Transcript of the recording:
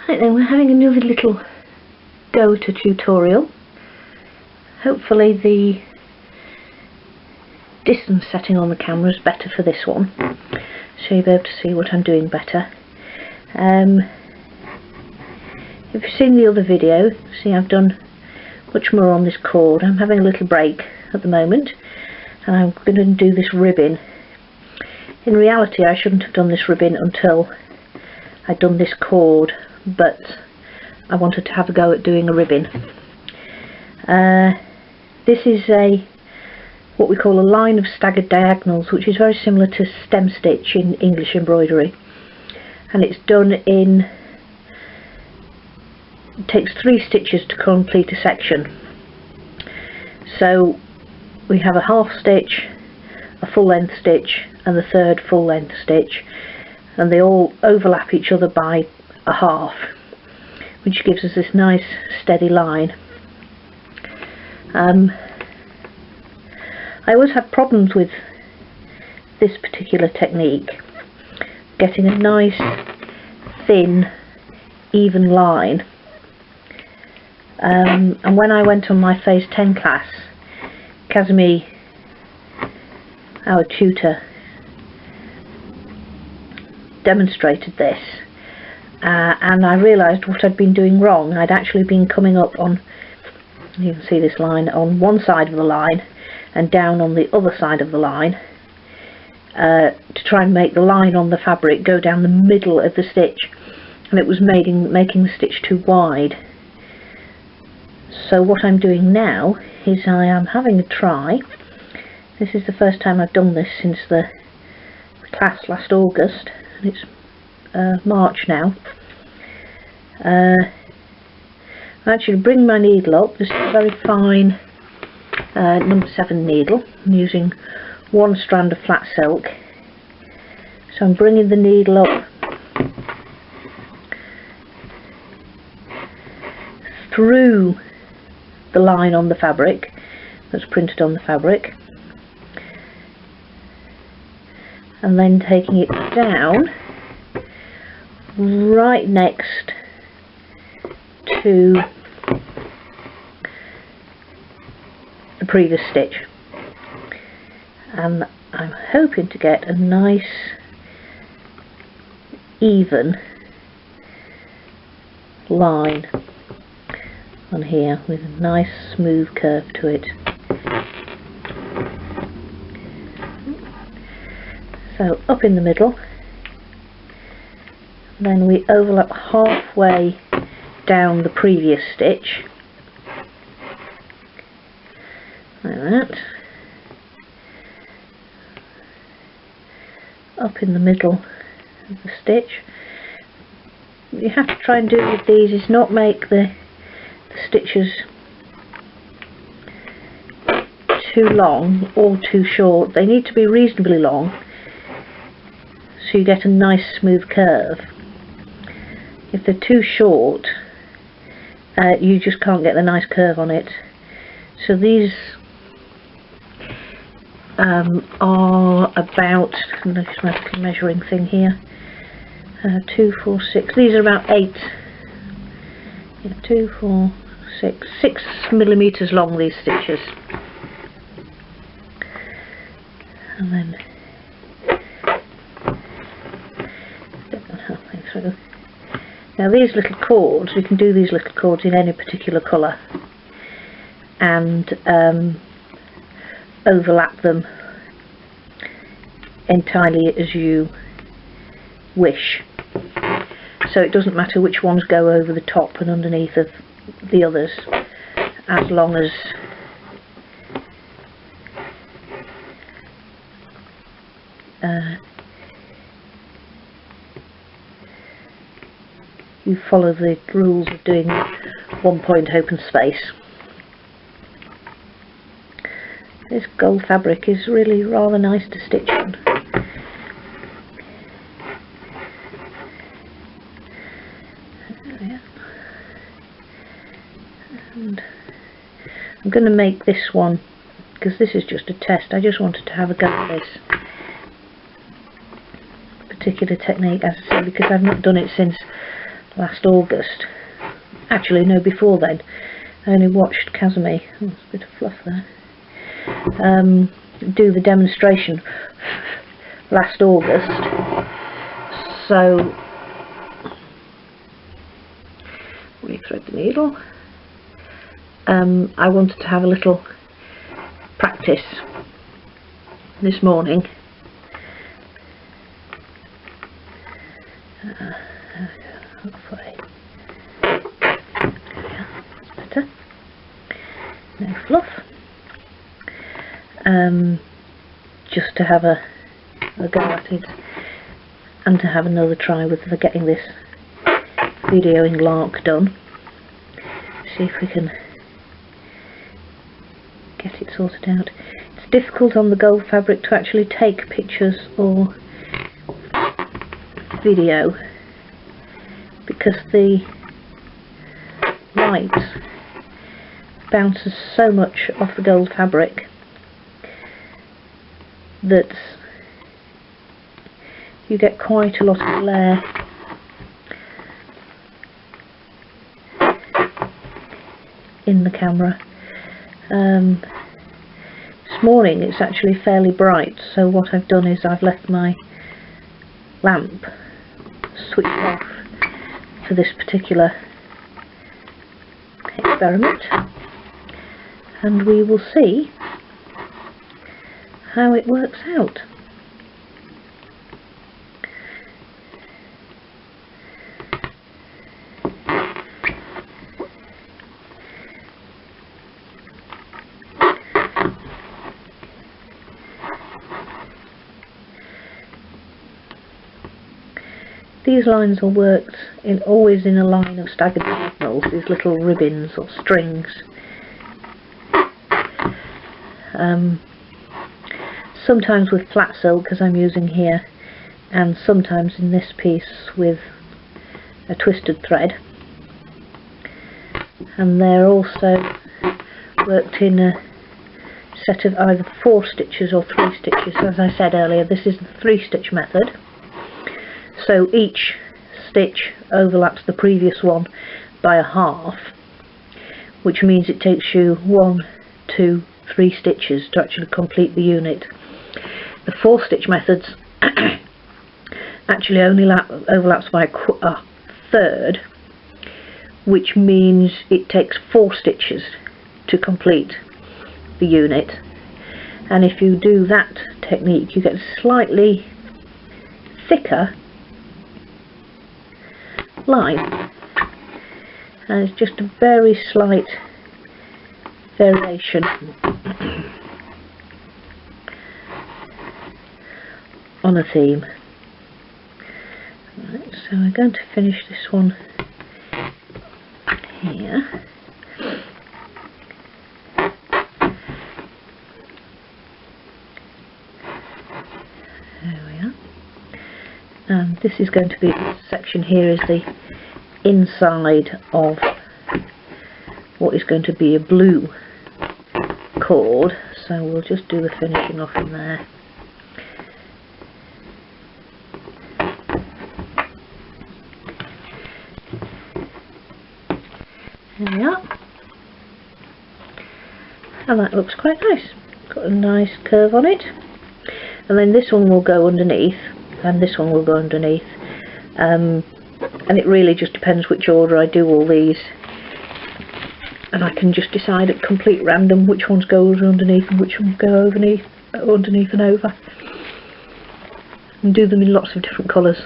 Right then, we're having another little go at a tutorial. Hopefully the distance setting on the camera is better for this one, so you'll be able to see what I'm doing better. If you've seen the other video, see I've done much more on this cord. I'm having a little break at the moment and I'm going to do this ribbing. In reality I shouldn't have done this ribbing until I'd done this cord, but I wanted to have a go at doing a ribbing. This is what we call a line of staggered diagonals, which is very similar to stem stitch in English embroidery, and it's done in, it takes 3 stitches to complete a section. So we have a half stitch, a full length stitch and the third full length stitch, and they all overlap each other by a half, which gives us this nice steady line. I always have problems with this particular technique, getting a nice thin even line, and when I went on my phase 10 class, Kazumi, our tutor, demonstrated this, and I realised what I'd been doing wrong. I'd actually been coming up on, you can see this line, on one side of the line and down on the other side of the line, to try and make the line on the fabric go down the middle of the stitch, and it was making the stitch too wide. So what I'm doing now is I am having a try. This is the first time I've done this since the class last August, and it's March now. I actually bring my needle up. This is a very fine number 7 needle. I'm using 1 strand of flat silk, so I'm bringing the needle up through the line on the fabric that's printed on the fabric, and then taking it down right next to the previous stitch, and I'm hoping to get a nice even line on here with a nice smooth curve to it. So up in the middle, then we overlap halfway down the previous stitch, like that, up in the middle of the stitch. What you have to try and do with these is not make the stitches too long or too short. They need to be reasonably long so you get a nice smooth curve. If they're too short, you just can't get the nice curve on it. So these are about, I'm just going to measuring thing here, 2, 4, 6, these are about 8, 2, 4, 6 millimeters long, these stitches. And then halfway through. Now these little cords, we can do these little cords in any particular colour and overlap them entirely as you wish. So it doesn't matter which ones go over the top and underneath of the others, as long as you follow the rules of doing 1 point open space. This gold fabric is really rather nice to stitch on. And I'm going to make this one, because this is just a test. I just wanted to have a go at this particular technique, as I say, because I've not done it since last August. Actually, no, before then. I only watched Kazumi, oh, there's a bit of fluff there, do the demonstration last August. So, re-thread the needle. I wanted to have a little practice this morning. Hopefully. Better. No fluff. Just to have a go at it, and to have another try with getting this videoing lark done. See if we can get it sorted out. It's difficult on the gold fabric to actually take pictures or video because the light bounces so much off the gold fabric that you get quite a lot of glare. In the camera. This morning it's actually fairly bright, so what I've done is I've left my lamp switched off for this particular experiment, and we will see how it works out. These lines are worked always in a line of staggered diagonals, these little ribbons or strings. Sometimes with flat silk, as I'm using here, and sometimes in this piece with a twisted thread. And they're also worked in a set of either 4 stitches or 3 stitches. As I said earlier, this is the 3-stitch method. So each stitch overlaps the previous one by a half, which means it takes you 1, 2, 3 stitches to actually complete the unit. The 4-stitch methods actually only overlaps by a third, which means it takes 4 stitches to complete the unit. And if you do that technique, you get a slightly thicker line, and it's just a very slight variation on a theme. Right, so we're going to finish this one here. There we are. And this is going to be, this section here is the inside of what is going to be a blue cord, so we'll just do the finishing off in there. There we are. And that looks quite nice. Got a nice curve on it. And then this one will go underneath, and this one will go underneath. And it really just depends which order I do all these. And I can just decide at complete random which ones go underneath and which ones go underneath and over. And do them in lots of different colours.